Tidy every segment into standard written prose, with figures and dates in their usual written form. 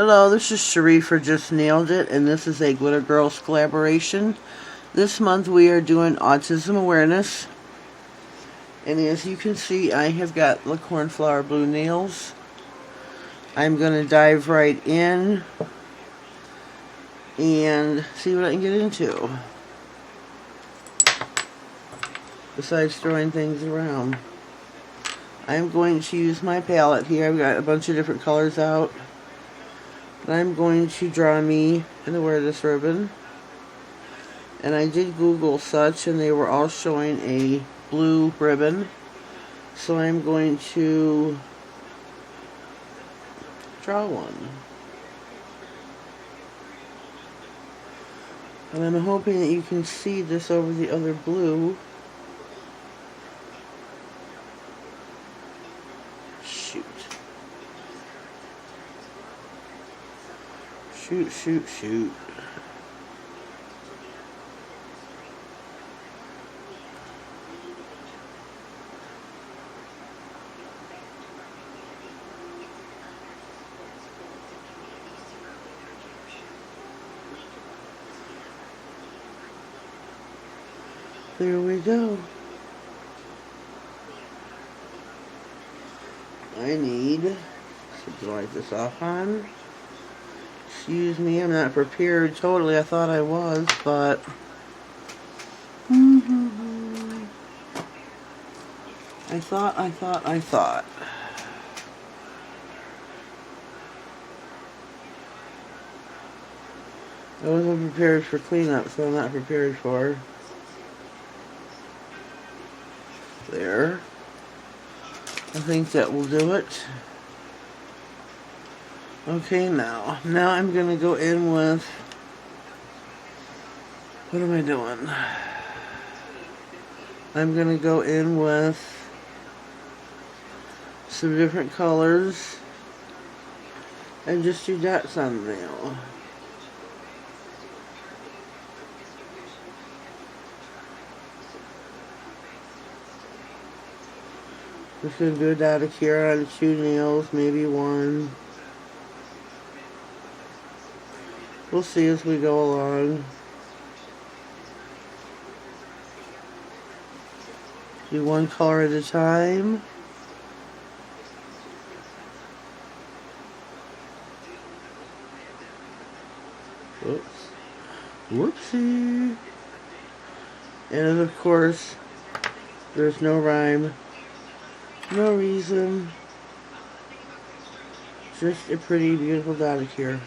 Hello, this is Cherie for Just Nailed It, and this is a Glitter Girls collaboration. This month we are doing autism awareness. And as you can see, I have got the cornflower blue nails. I'm going to dive right in and see what I can get into, besides throwing things around. I'm going to use my palette here. I've got a bunch of different colors out. And I'm going to draw me and wear this ribbon. And I did Google such, and they were all showing a blue ribbon. So I'm going to draw one. And I'm hoping that you can see this over the other blue. Shoot. Shoot, shoot, shoot. There we go. I need to wipe this off on. Excuse me, I'm not prepared totally. I thought I was, but I thought. I wasn't prepared for cleanup, so I'm not prepared for. There. I think that will do it. Okay, now I'm going to go in with, what am I doing? I'm going to go in with some different colors and just do dots on the nail. Just going to do a dot here on 2 nails, maybe 1. We'll see as we go along. Do 1 color at a time. Oops. Whoopsie. And of course, there's no rhyme. No reason. Just a pretty, beautiful dot here.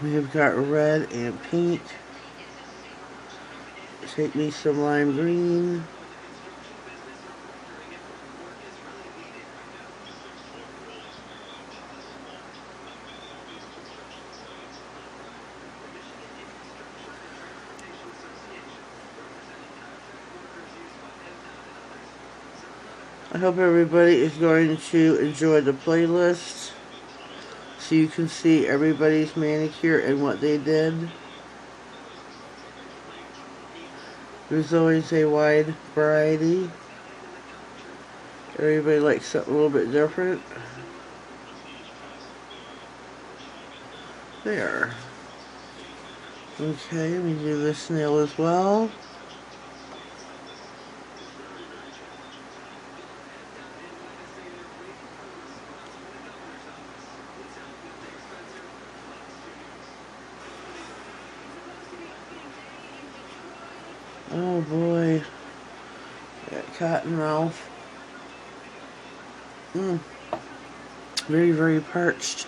We have got red and pink. Take me some lime green. I hope everybody is going to enjoy the playlist, so you can see everybody's manicure and what they did. There's always a wide variety. Everybody likes something a little bit different. There. Okay, let me do this nail as well. Oh boy, that cotton mouth. Very, very parched.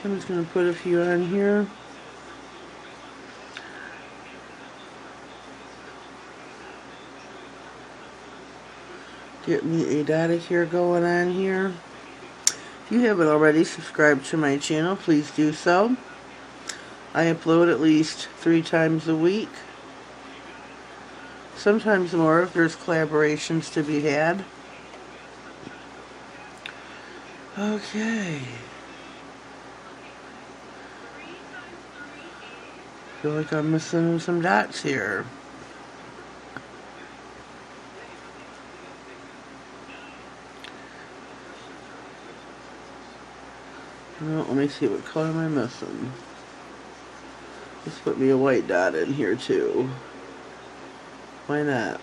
I'm just going to put a few on here. Get me a dotted here going on here. If you haven't already subscribed to my channel, please do so. I upload at least 3 times a week. Sometimes more if there's collaborations to be had. Okay. feel like I'm missing some dots here. Well, let me see, what color am I missing? Let's put me a white dot in here too. Why not?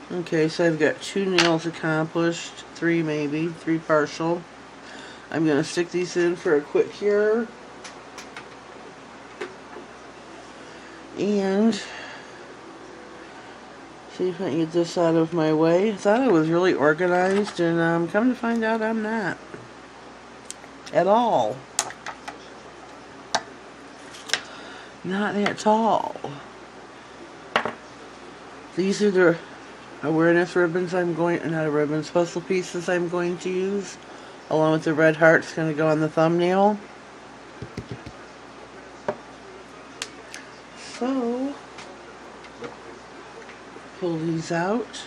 Okay, so I've got 2 nails accomplished, 3 maybe, 3 partial. I'm going to stick these in for a quick cure. And see if I can get this out of my way. I thought I was really organized, and come to find out I'm not. At all. Not at all. These are the awareness ribbons puzzle pieces I'm going to use, along with the red hearts going to go on the thumbnail. So, pull these out.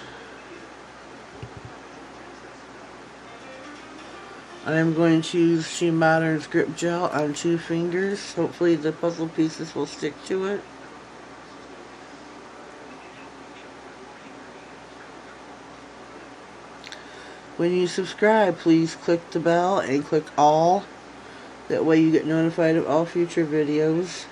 I'm going to use She Modern's grip gel on 2 fingers. Hopefully the puzzle pieces will stick to it. When you subscribe, please click the bell and click all. That way you get notified of all future videos.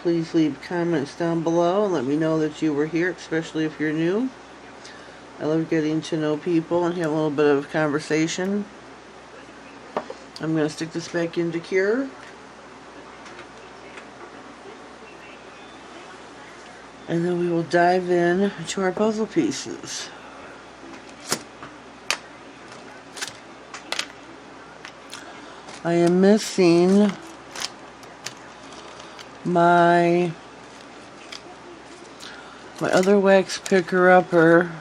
Please leave comments down below and let me know that you were here, especially if you're new. I love getting to know people and have a little bit of conversation. I'm going to stick this back into cure. And then we will dive in to our puzzle pieces. I am missing my other wax picker upper.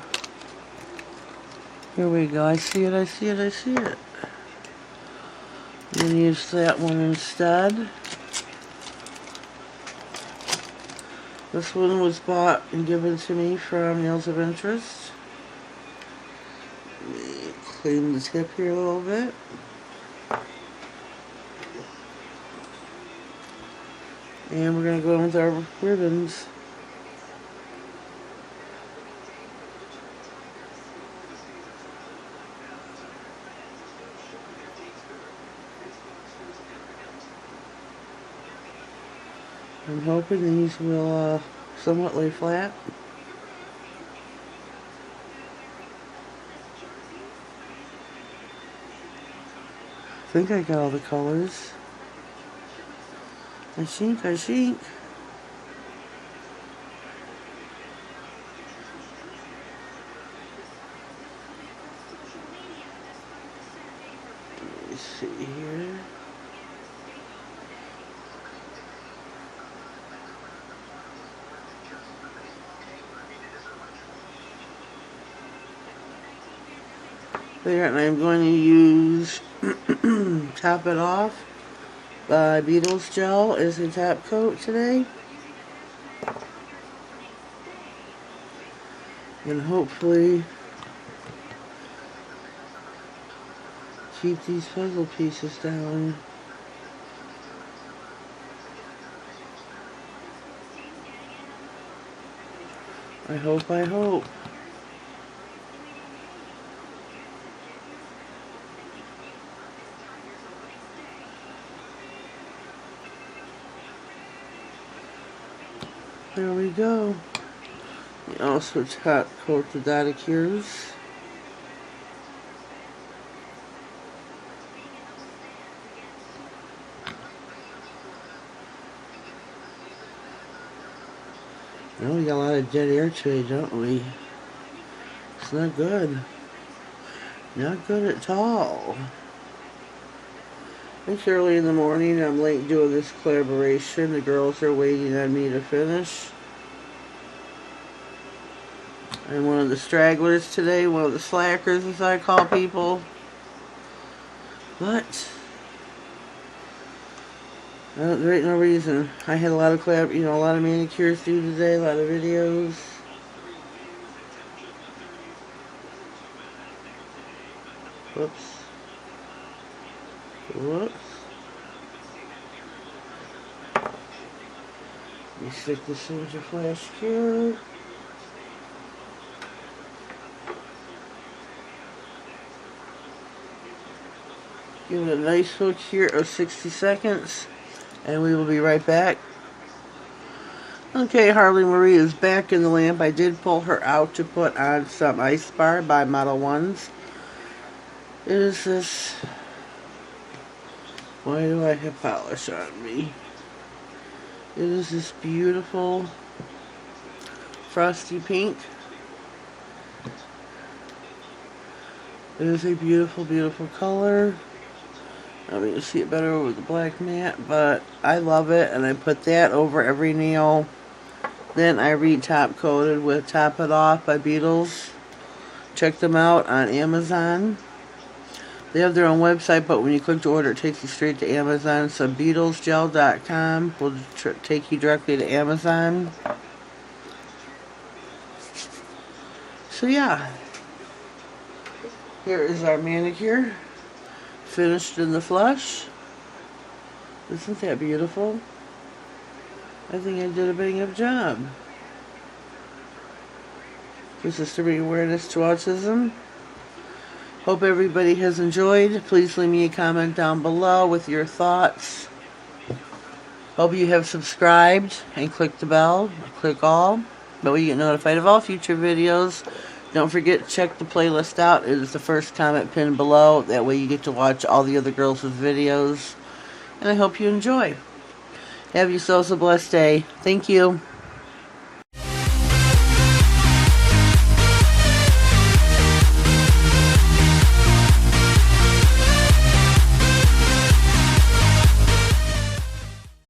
Here we go. I see it. I'm going to use that one instead. This one was bought and given to me from Nails of Interest. Let me clean the tip here a little bit. And we're going to go in with our ribbons. I'm hoping these will somewhat lay flat. I think I got all the colors. I think. Let me see here. There, and I'm going to use Top It Off by Beatles Gel as a top coat today. And hopefully keep these puzzle pieces down. I hope. There we go. You also top coat the data cures. Well, we got a lot of dead air today, don't we? It's not good. Not good at all. It's early in the morning. I'm late doing this collaboration. The girls are waiting on me to finish. I'm one of the stragglers today, one of the slackers as I call people. But there ain't no reason. I had a lot of a lot of manicures to do today, a lot of videos. Whoops. Let me stick this into flash here. Give it a nice hook here of 60 seconds, and we will be right back. Okay, Harley Marie is back in the lamp. I did pull her out to put on some Ice Bar by Model 1s. It is this... Why do I have polish on me? It is this beautiful frosty pink. It is a beautiful, beautiful color. I mean, you see it better over the black matte, but I love it, and I put that over every nail. Then I re-top coated with Top It Off by Beetles. Check them out on Amazon. They have their own website, but when you click to order, it takes you straight to Amazon. So BeetlesGel.com will take you directly to Amazon. So yeah, here is our manicure, finished in the flesh. Isn't that beautiful? I think I did a bang up job. This is to bring awareness to autism. Hope everybody has enjoyed. Please leave me a comment down below with your thoughts. Hope you have subscribed and click the bell. Click all. That way you get notified of all future videos. Don't forget to check the playlist out. It is the first comment pinned below. That way you get to watch all the other Girlz videos. And I hope you enjoy. Have yourselves a blessed day. Thank you.